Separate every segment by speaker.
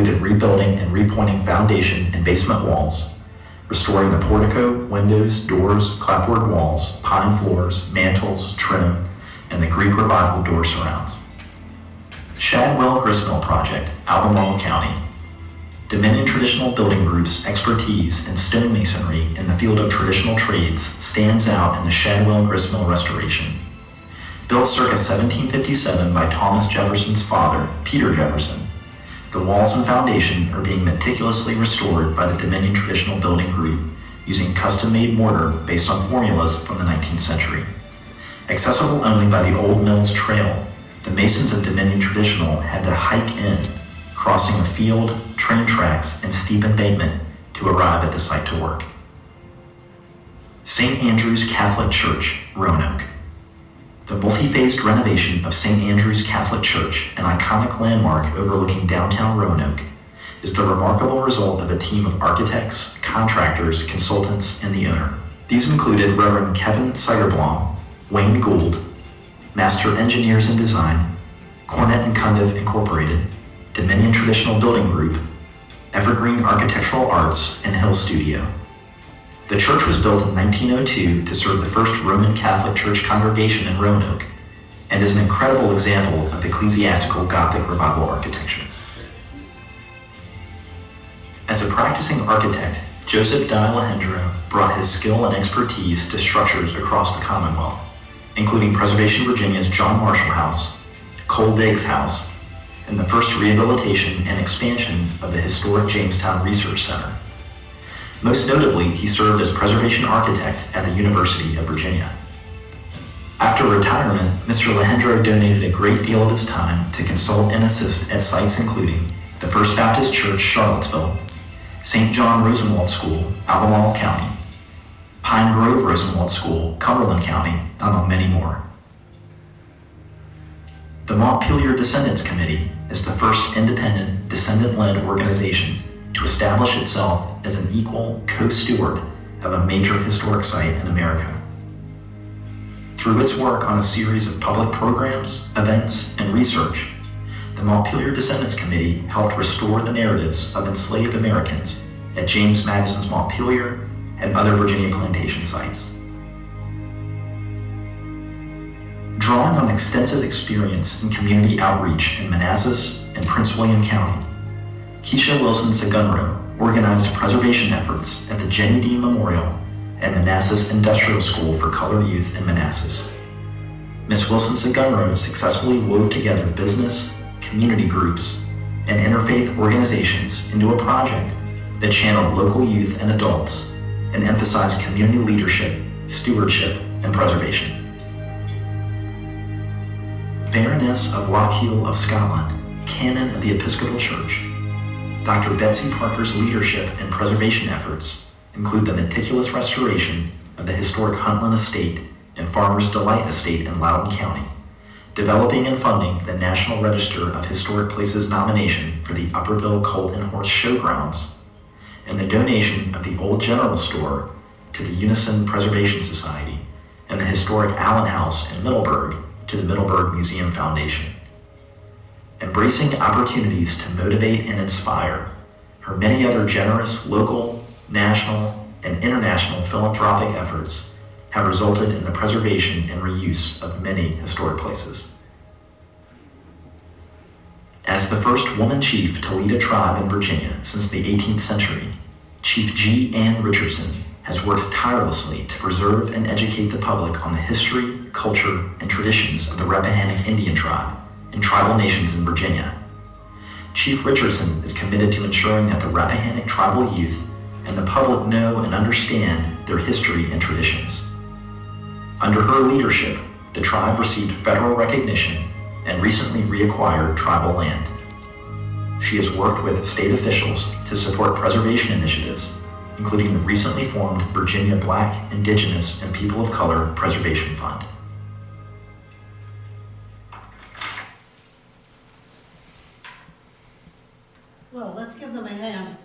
Speaker 1: included rebuilding and repointing foundation and basement walls, restoring the portico, windows, doors, clapboard walls, pine floors, mantels, trim, and the Greek Revival door surrounds. Shadwell Gristmill Project, Albemarle County. Dominion Traditional Building Group's expertise in stonemasonry in the field of traditional trades stands out in the Shadwell Gristmill restoration. Built circa 1757 by Thomas Jefferson's father, Peter Jefferson, the walls and foundation are being meticulously restored by the Dominion Traditional Building Group using custom-made mortar based on formulas from the 19th century. Accessible only by the Old Mills Trail, the masons of Dominion Traditional had to hike in, crossing a field, train tracks, and steep embankment to arrive at the site to work. St. Andrew's Catholic Church, Roanoke. The multi-phased renovation of St. Andrew's Catholic Church, an iconic landmark overlooking downtown Roanoke, is the remarkable result of a team of architects, contractors, consultants, and the owner. These included Reverend Kevin Seigerblom, Wayne Gould, Master Engineers in Design, Cornett and Cundiff Incorporated, Dominion Traditional Building Group, Evergreen Architectural Arts, and Hill Studio. The church was built in 1902 to serve the first Roman Catholic Church congregation in Roanoke, and is an incredible example of ecclesiastical Gothic Revival architecture. As a practicing architect, Joseph Di Alejandro brought his skill and expertise to structures across the Commonwealth, including Preservation Virginia's John Marshall House, Cole Diggs House, and the first rehabilitation and expansion of the historic Jamestown Research Center. Most notably, he served as preservation architect at the University of Virginia. After retirement, Mr. Alejandro donated a great deal of his time to consult and assist at sites including the First Baptist Church, Charlottesville, St. John Rosenwald School, Albemarle County, Pine Grove Rosenwald School, Cumberland County, among many more. The Montpelier Descendants Committee is the first independent, descendant-led organization to establish itself as an equal co-steward of a major historic site in America. Through its work on a series of public programs, events, and research, the Montpelier Descendants Committee helped restore the narratives of enslaved Americans at James Madison's Montpelier and other Virginia plantation sites. Drawing on extensive experience in community outreach in Manassas and Prince William County, Keisha Wilson Segunro organized preservation efforts at the Jenny Dean Memorial and Manassas Industrial School for Colored Youth in Manassas. Ms. Wilson Segunro successfully wove together business, community groups, and interfaith organizations into a project that channeled local youth and adults and emphasized community leadership, stewardship, and preservation. Baroness of Lochiel of Scotland, Canon of the Episcopal Church, Dr. Betsy Parker's leadership and preservation efforts include the meticulous restoration of the historic Huntland Estate and Farmer's Delight Estate in Loudoun County, developing and funding the National Register of Historic Places nomination for the Upperville Colt and Horse Showgrounds, and the donation of the Old General Store to the Unison Preservation Society and the historic Allen House in Middleburg to the Middleburg Museum Foundation. Embracing opportunities to motivate and inspire, her many other generous local, national, and international philanthropic efforts have resulted in the preservation and reuse of many historic places. As the first woman chief to lead a tribe in Virginia since the 18th century, Chief G. Ann Richardson has worked tirelessly to preserve and educate the public on the history, culture, and traditions of the Rappahannock Indian tribe and tribal nations in Virginia. Chief Richardson is committed to ensuring that the Rappahannock tribal youth and the public know and understand their history and traditions. Under her leadership, the tribe received federal recognition and recently reacquired tribal land. She has worked with state officials to support preservation initiatives, including the recently formed Virginia Black, Indigenous, and People of Color Preservation Fund.
Speaker 2: Well, let's give them a hand.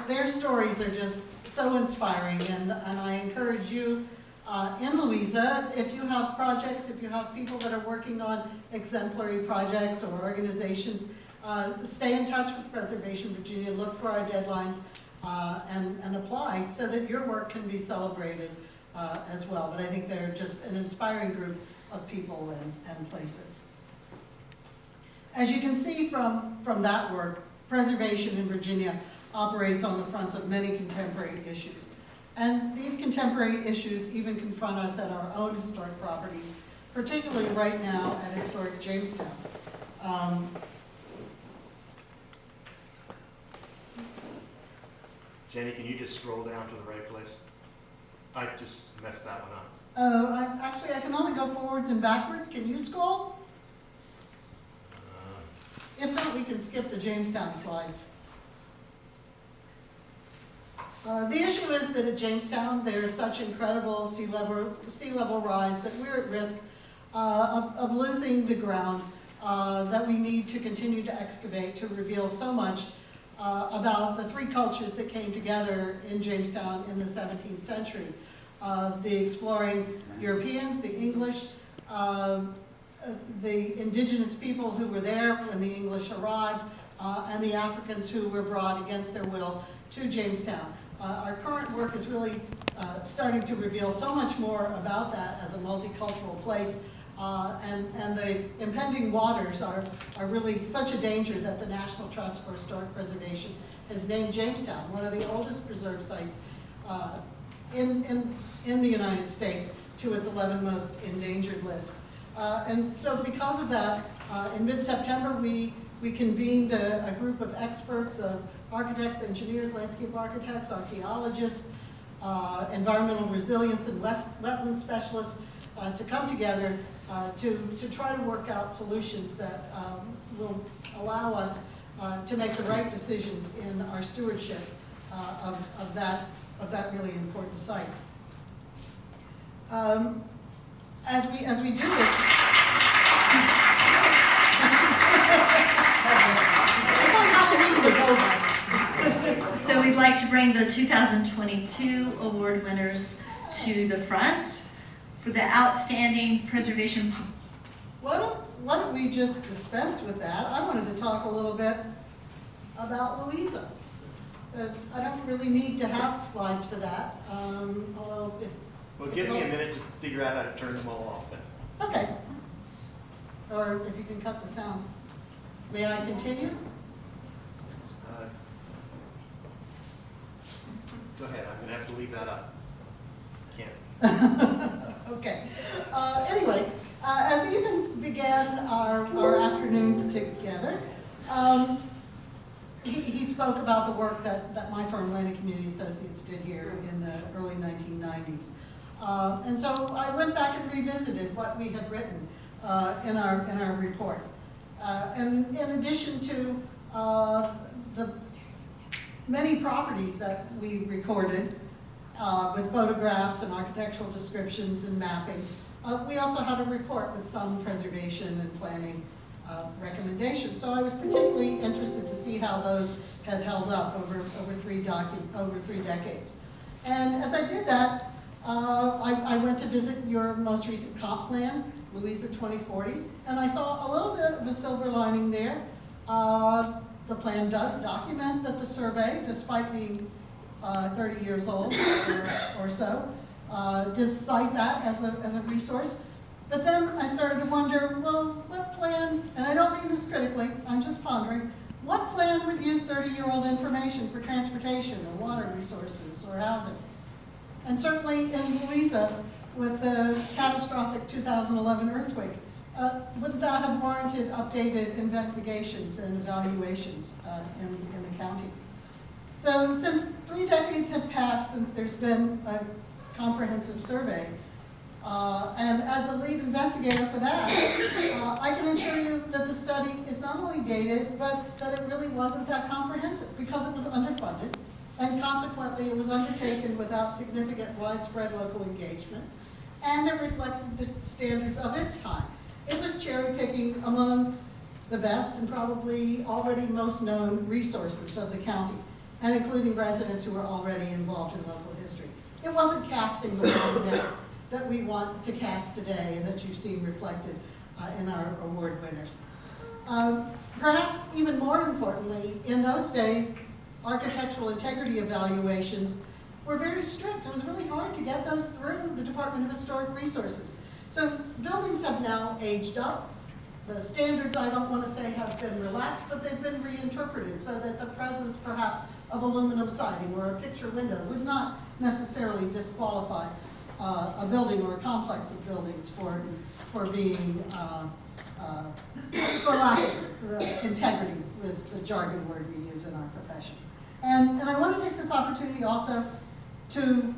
Speaker 2: Their stories are just so inspiring, and I encourage you in Louisa. If you have projects, if you have people that are working on exemplary projects or organizations, stay in touch with Preservation Virginia, look for our deadlines, and apply so that your work can be celebrated as well. But I think they're just an inspiring group of people and places. As you can see from that work, preservation in Virginia operates on the fronts of many contemporary issues. And these contemporary issues even confront us at our own historic properties, particularly right now at historic Jamestown.
Speaker 3: Jenny, can you just scroll down to the right place? I just messed that one up.
Speaker 2: Actually, I can only go forwards and backwards. Can you scroll? If not, we can skip the Jamestown slides. The issue is that at Jamestown, there's such incredible sea level rise that we're at risk of losing the ground that we need to continue to excavate to reveal so much about the three cultures that came together in Jamestown in the 17th century. The exploring Europeans, the English, the indigenous people who were there when the English arrived, and the Africans who were brought against their will to Jamestown. Our current work is really starting to reveal so much more about that as a multicultural place, and the impending waters are really such a danger that the National Trust for Historic Preservation has named Jamestown one of the oldest preserved sites in the United States to its 11 most endangered list. And so because of that, in mid-September, we convened a group of experts, of architects, engineers, landscape architects, archaeologists, environmental resilience and wetland specialists to come together to try to work out solutions that will allow us to make the right decisions in our stewardship of that really important site. As we do this,
Speaker 4: So we'd like to bring the 2022 award winners to the front for the outstanding preservation.
Speaker 2: why don't we just dispense with that? I wanted to talk a little bit about Louisa. I don't really need to have slides for that, although
Speaker 3: Well, give me a minute to figure out how to turn them all off then.
Speaker 2: okay. Or if you can cut the sound. May I continue?
Speaker 3: Go ahead, I'm gonna have to leave that up. Can't.
Speaker 2: Okay. Anyway, as Ethan began our afternoon together, he spoke about the work that my firm, Landing Community Associates, did here in the early 1990s. And so I went back and revisited what we had written in our report. And in addition to the many properties that we recorded with photographs and architectural descriptions and mapping, we also had a report with some preservation and planning recommendations. So I was particularly interested to see how those had held up over three decades. And as I did that, I went to visit your most recent comp plan, Louisa 2040, and I saw a little bit of a silver lining there. The plan does document that the survey, despite being 30 years old or so, does cite that as a resource. But then I started to wonder, well, what plan, and I don't mean this critically, I'm just pondering, what plan would use 30-year-old information for transportation or water resources or housing? And certainly in Louisa, with the catastrophic 2011 earthquake, would that have warranted updated investigations and evaluations in the county? So since 3 decades have passed since there's been a comprehensive survey, and as a lead investigator for that, I can assure you that the study is not only dated, but that it really wasn't that comprehensive because it was underfunded, and consequently it was undertaken without significant widespread local engagement, and it reflected the standards of its time. It was cherry picking among the best and probably already most known resources of the county, and including residents who were already involved in local history. It wasn't casting the wide net. that we want to cast today and that you've seen reflected in our award winners. Perhaps even more importantly, in those days, architectural integrity evaluations were very strict. It was really hard to get those through the Department of Historic Resources. So buildings have now aged up. The standards, I don't want to say have been relaxed, but they've been reinterpreted so that the presence perhaps of aluminum siding or a picture window would not necessarily disqualify a building or a complex of buildings for being, for lacking the integrity was the jargon word we use in our profession. And I want to take this opportunity also to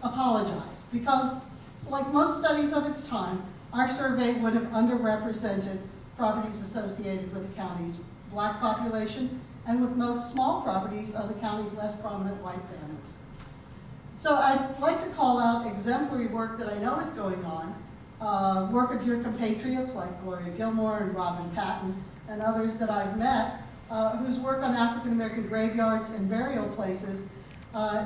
Speaker 2: apologize, because like most studies of its time, our survey would have underrepresented properties associated with the county's Black population and with most small properties of the county's less prominent white families. So I'd like to call out exemplary work that I know is going on, work of your compatriots like Gloria Gilmore and Robin Patton and others that I've met, whose work on African American graveyards and burial places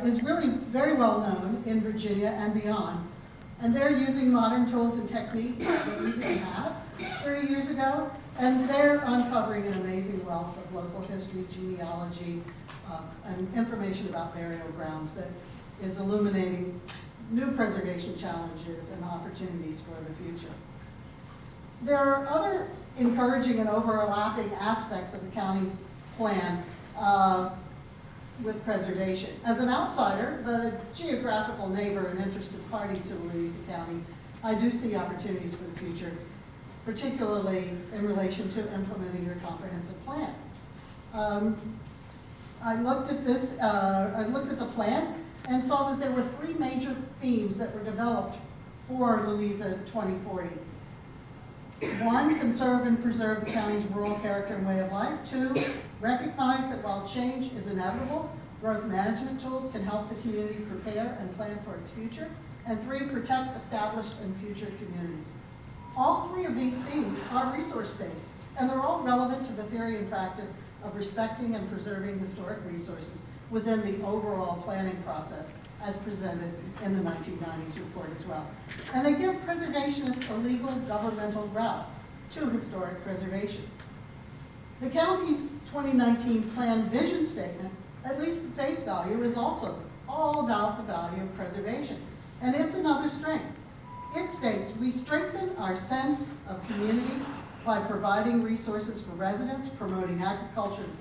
Speaker 2: is really very well known in Virginia and beyond. And they're using modern tools and techniques that we didn't have 30 years ago, and they're uncovering an amazing wealth of local history, genealogy, and information about burial grounds that is illuminating new preservation challenges and opportunities for the future. There are other encouraging and overlapping aspects of the county's plan with preservation. As an outsider, but a geographical neighbor and interested party to Louisa County, I do see opportunities for the future, particularly in relation to implementing your comprehensive plan. I looked at the plan and saw that there were 3 major themes that were developed for Louisa 2040. 1, conserve and preserve the county's rural character and way of life. 2, recognize that while change is inevitable, growth management tools can help the community prepare and plan for its future. And 3, protect established and future communities. All 3 of these themes are resource-based, and they're all relevant to the theory and practice of respecting and preserving historic resources within the overall planning process as presented in the 1990s report as well. And they give preservationists a legal governmental route to historic preservation. The county's 2019 plan vision statement, at least at face value, is also all about the value of preservation. And it's another strength. It states, we strengthen our sense of community by providing resources for residents, promoting agriculture and